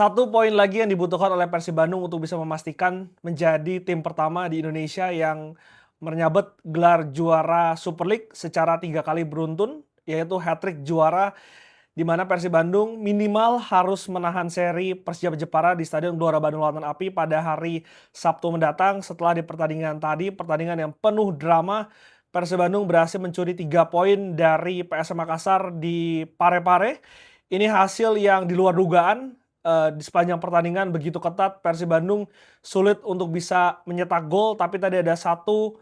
Satu poin lagi yang dibutuhkan oleh Persib Bandung untuk bisa memastikan menjadi tim pertama di Indonesia yang menyabet gelar juara Super League secara 3 kali beruntun, yaitu hat-trick juara di mana Persib Bandung minimal harus menahan seri Persija Jepara di Stadion Gelora Bandung Lautan Api pada hari Sabtu mendatang. Setelah di pertandingan tadi, pertandingan yang penuh drama, Persib Bandung berhasil mencuri 3 poin dari PSM Makassar di Parepare. Ini hasil yang di luar dugaan. Di sepanjang pertandingan begitu ketat, Persib Bandung sulit untuk bisa menyetak gol, tapi tadi ada satu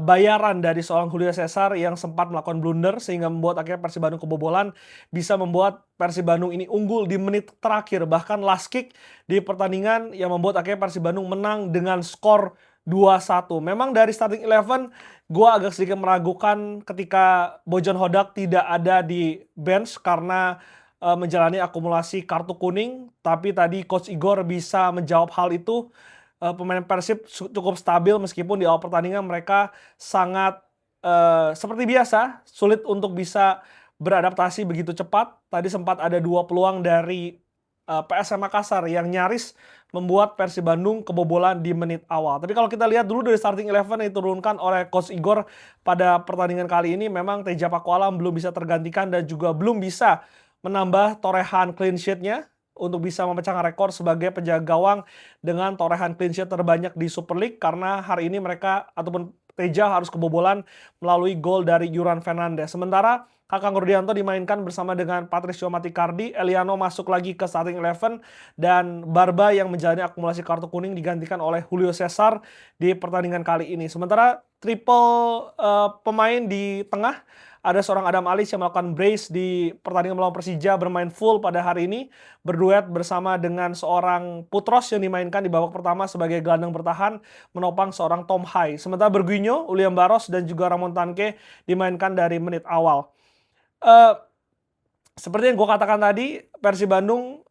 bayaran dari seorang Julio Cesar yang sempat melakukan blunder sehingga membuat akhirnya Persib Bandung kebobolan, bisa membuat Persib Bandung ini unggul di menit terakhir, bahkan last kick di pertandingan yang membuat akhirnya Persib Bandung menang dengan skor 2-1. Memang dari starting eleven, gua agak sedikit meragukan ketika Bojan Hodak tidak ada di bench karena menjalani akumulasi kartu kuning, tapi tadi Coach Igor bisa menjawab hal itu. Pemain Persib cukup stabil meskipun di awal pertandingan mereka sangat, seperti biasa, sulit untuk bisa beradaptasi begitu cepat. Tadi sempat ada 2 peluang dari, PSM Makassar yang nyaris membuat Persib Bandung kebobolan di menit awal. Tapi kalau kita lihat dulu dari starting eleven yang diturunkan oleh Coach Igor pada pertandingan kali ini, memang Teja Pakualam belum bisa tergantikan dan juga belum bisa menambah torehan clean sheet-nya untuk bisa memecahkan rekor sebagai penjaga gawang dengan torehan clean sheet terbanyak di Super League, karena hari ini mereka ataupun Teja harus kebobolan melalui gol dari Yuran Fernandes. Sementara Kakang Rudianto dimainkan bersama dengan Patricio Matikardi, Eliano masuk lagi ke starting eleven, dan Barba yang menjalani akumulasi kartu kuning digantikan oleh Julio Cesar di pertandingan kali ini. Sementara triple pemain di tengah, ada seorang Adam Alis yang melakukan brace di pertandingan melawan Persija, bermain full pada hari ini, berduet bersama dengan seorang Putros yang dimainkan di babak pertama sebagai gelandang bertahan, menopang seorang Tom Hai. Sementara Berguinho, William Barros, dan juga Ramon Tanque dimainkan dari menit awal. Eee, Seperti yang gue katakan tadi, Persib Bandung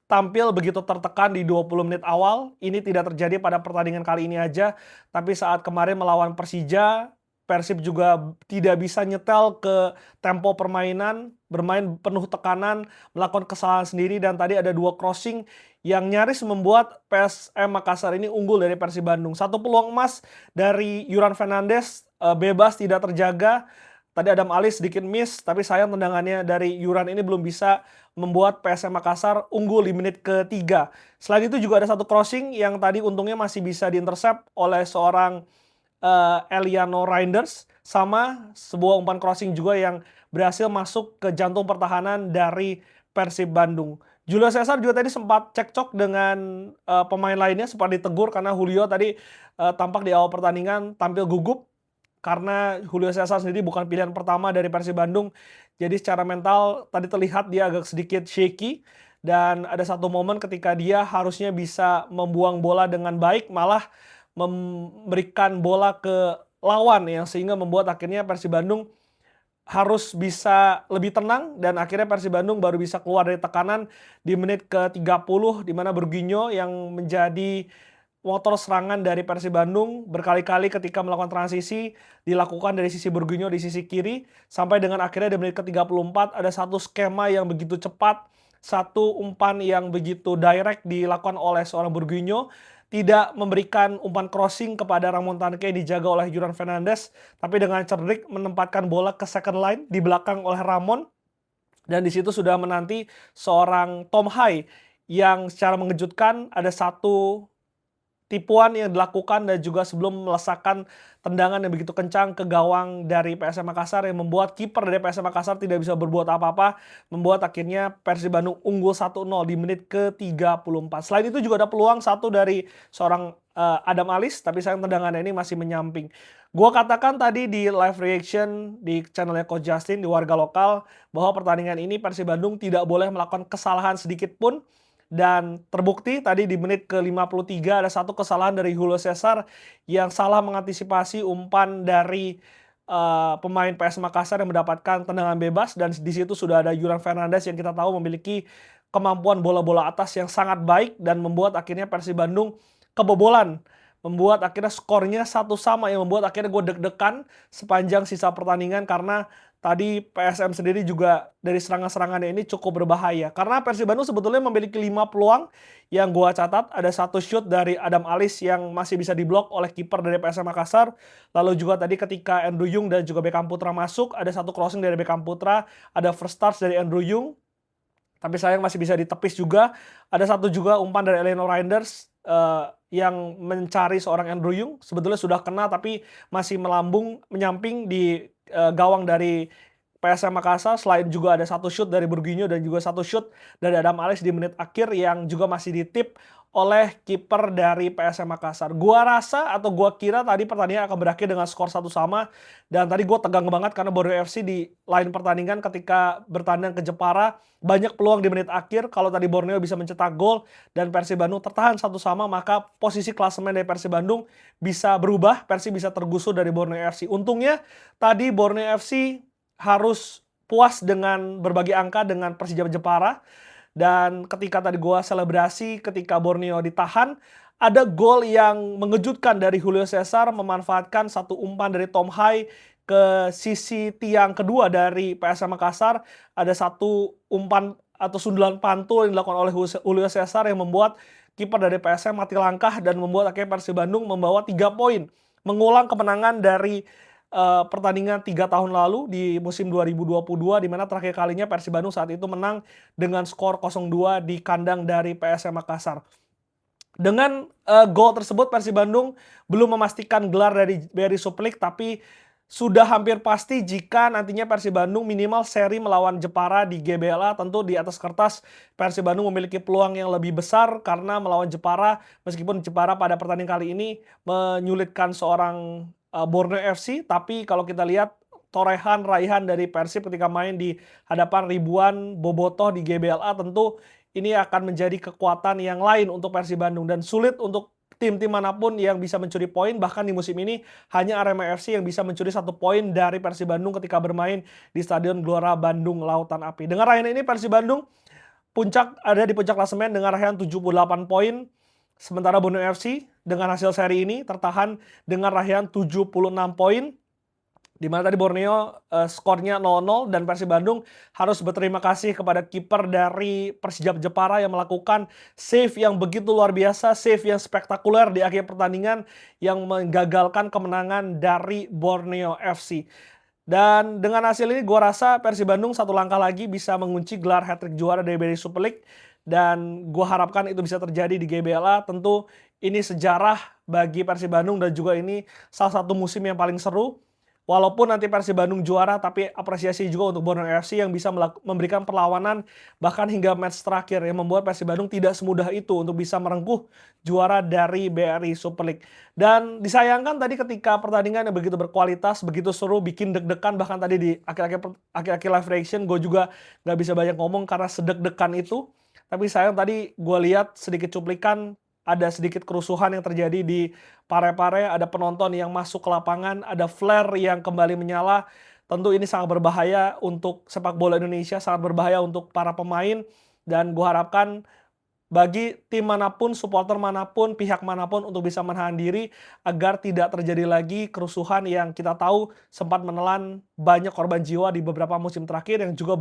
tampil begitu tertekan di 20 menit awal. Ini tidak terjadi pada pertandingan kali ini aja, tapi saat kemarin melawan Persija, Persib juga tidak bisa nyetel ke tempo permainan, bermain penuh tekanan, melakukan kesalahan sendiri, dan tadi ada 2 crossing yang nyaris membuat PSM Makassar ini unggul dari Persib Bandung. Satu peluang emas dari Yuran Fernandes, bebas tidak terjaga. Tadi Adam Alis sedikit miss, tapi sayang tendangannya dari Yuran ini belum bisa membuat PSM Makassar unggul di menit ketiga. Selain itu juga ada satu crossing yang tadi untungnya masih bisa diintercept oleh seorang Eliano Reinders, sama sebuah umpan crossing juga yang berhasil masuk ke jantung pertahanan dari Persib Bandung. Julio Cesar juga tadi sempat cekcok dengan pemain lainnya, sempat ditegur karena Julio tadi tampak di awal pertandingan tampil gugup karena Julio Cesar sendiri bukan pilihan pertama dari Persib Bandung. Jadi secara mental tadi terlihat dia agak sedikit shaky, dan ada satu momen ketika dia harusnya bisa membuang bola dengan baik, malah memberikan bola ke lawan yang sehingga membuat akhirnya Persib Bandung harus bisa lebih tenang, dan akhirnya Persib Bandung baru bisa keluar dari tekanan di menit ke-30, di mana Berguinho yang menjadi motor serangan dari Persib Bandung berkali-kali ketika melakukan transisi dilakukan dari sisi Berguinho di sisi kiri, sampai dengan akhirnya di menit ke-34 ada satu skema yang begitu cepat, satu umpan yang begitu direct dilakukan oleh seorang Berguinho, tidak memberikan umpan crossing kepada Ramon Tanque yang dijaga oleh Yuran Fernandes, tapi dengan cerdik menempatkan bola ke second line di belakang oleh Ramon, dan di situ sudah menanti seorang Tom Hai yang secara mengejutkan ada satu tipuan yang dilakukan, dan juga sebelum melesakkan tendangan yang begitu kencang ke gawang dari PSM Makassar yang membuat kiper dari PSM Makassar tidak bisa berbuat apa-apa, membuat akhirnya Persib Bandung unggul 1-0 di menit ke-34. Selain itu juga ada peluang satu dari seorang Adam Alis, tapi sayang tendangannya ini masih menyamping. Gua katakan tadi di live reaction di channelnya Coach Justin di Warga Lokal bahwa pertandingan ini Persib Bandung tidak boleh melakukan kesalahan sedikit pun. Dan terbukti tadi di menit ke-53 ada satu kesalahan dari Julio Cesar yang salah mengantisipasi umpan dari pemain PS Makassar yang mendapatkan tendangan bebas, dan di situ sudah ada Yuran Fernandes yang kita tahu memiliki kemampuan bola-bola atas yang sangat baik dan membuat akhirnya Persib Bandung kebobolan. Membuat akhirnya skornya 1-1 yang membuat akhirnya gue deg-degan sepanjang sisa pertandingan, karena tadi PSM sendiri juga dari serangan-serangannya ini cukup berbahaya. Karena Persib Bandung sebetulnya memiliki 5 peluang yang gua catat. Ada satu shoot dari Adam Alis yang masih bisa diblok oleh kiper dari PSM Makassar. Lalu juga tadi ketika Andrew Yung dan juga Beckham Putra masuk, ada satu crossing dari Beckham Putra, ada first touch dari Andrew Yung, tapi sayang masih bisa ditepis juga. Ada satu juga umpan dari Eleanor Reinders yang mencari seorang Andrew Yung. Sebetulnya sudah kena tapi masih melambung, menyamping di gawang dari PSM Makassar. Selain juga ada satu shoot dari Burguinho dan juga satu shoot dari Adam Ales di menit akhir yang juga masih ditip oleh kiper dari PSM Makassar. Gua rasa atau gua kira tadi pertandingan akan berakhir dengan skor 1-1, dan tadi gua tegang banget karena Borneo FC di lain pertandingan ketika bertandang ke Jepara banyak peluang di menit akhir. Kalau tadi Borneo bisa mencetak gol dan Persib Bandung tertahan 1-1, maka posisi klasemen dari Persib Bandung bisa berubah, Persib bisa tergusur dari Borneo FC. Untungnya tadi Borneo FC harus puas dengan berbagi angka dengan Persija Jepara. Dan ketika tadi gua selebrasi ketika Borneo ditahan, ada gol yang mengejutkan dari Julio Cesar memanfaatkan satu umpan dari Tom Hai ke sisi tiang kedua dari PSM Makassar. Ada satu umpan atau sundulan pantul yang dilakukan oleh Julio Cesar yang membuat kiper dari PSM mati langkah dan membuat akhirnya Persib Bandung membawa 3 poin. Mengulang kemenangan dari pertandingan 3 tahun lalu di musim 2022, di mana terakhir kalinya Persib Bandung saat itu menang dengan skor 0-2 di kandang dari PSM Makassar. Dengan gol tersebut Persib Bandung belum memastikan gelar dari BRI Super League, tapi sudah hampir pasti jika nantinya Persib Bandung minimal seri melawan Jepara di GBLA. Tentu di atas kertas Persib Bandung memiliki peluang yang lebih besar karena melawan Jepara, meskipun Jepara pada pertandingan kali ini menyulitkan seorang Borneo FC, tapi kalau kita lihat torehan raihan dari Persib ketika main di hadapan ribuan bobotoh di GBLA, tentu ini akan menjadi kekuatan yang lain untuk Persib Bandung dan sulit untuk tim-tim manapun yang bisa mencuri poin. Bahkan di musim ini hanya Arema FC yang bisa mencuri 1 poin dari Persib Bandung ketika bermain di Stadion Gelora Bandung Lautan Api. Dengan raihan ini Persib Bandung ada di puncak klasemen dengan raihan 78 poin. Sementara Borneo FC dengan hasil seri ini tertahan dengan raihan 76 poin. Di mana tadi Borneo skornya 0-0 dan Persib Bandung harus berterima kasih kepada kiper dari Persija Jepara yang melakukan save yang begitu luar biasa, save yang spektakuler di akhir pertandingan yang menggagalkan kemenangan dari Borneo FC. Dan dengan hasil ini gue rasa Persib Bandung satu langkah lagi bisa mengunci gelar hat-trick juara dari BRI Super League. Dan gue harapkan itu bisa terjadi di GBLA. Tentu ini sejarah bagi Persib Bandung dan juga ini salah satu musim yang paling seru. Walaupun nanti Persib Bandung juara, tapi apresiasi juga untuk Borneo FC yang bisa memberikan perlawanan bahkan hingga match terakhir yang membuat Persib Bandung tidak semudah itu untuk bisa merengkuh juara dari BRI Super League. Dan disayangkan tadi ketika pertandingan yang begitu berkualitas, begitu seru, bikin deg-degan, bahkan tadi di akhir-akhir live reaction gue juga nggak bisa banyak ngomong karena sedeg-degan itu. Tapi sayang tadi gue lihat sedikit cuplikan, ada sedikit kerusuhan yang terjadi di Parepare, ada penonton yang masuk ke lapangan, ada flare yang kembali menyala. Tentu ini sangat berbahaya untuk sepak bola Indonesia, sangat berbahaya untuk para pemain. Dan gue harapkan bagi tim manapun, supporter manapun, pihak manapun untuk bisa menahan diri agar tidak terjadi lagi kerusuhan yang kita tahu sempat menelan banyak korban jiwa di beberapa musim terakhir yang juga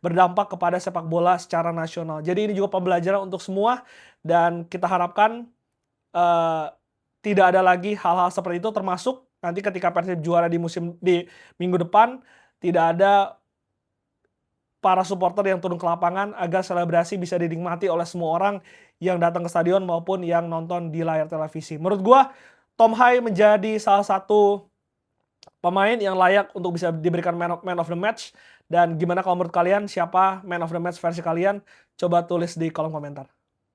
berdampak kepada sepak bola secara nasional. Jadi ini juga pembelajaran untuk semua dan kita harapkan tidak ada lagi hal-hal seperti itu, termasuk nanti ketika Persib juara di minggu depan tidak ada para supporter yang turun ke lapangan agar selebrasi bisa dinikmati oleh semua orang yang datang ke stadion maupun yang nonton di layar televisi. Menurut gua, Tom Hai menjadi salah satu pemain yang layak untuk bisa diberikan man of the match. Dan gimana kalau menurut kalian, siapa man of the match versi kalian? Coba tulis di kolom komentar.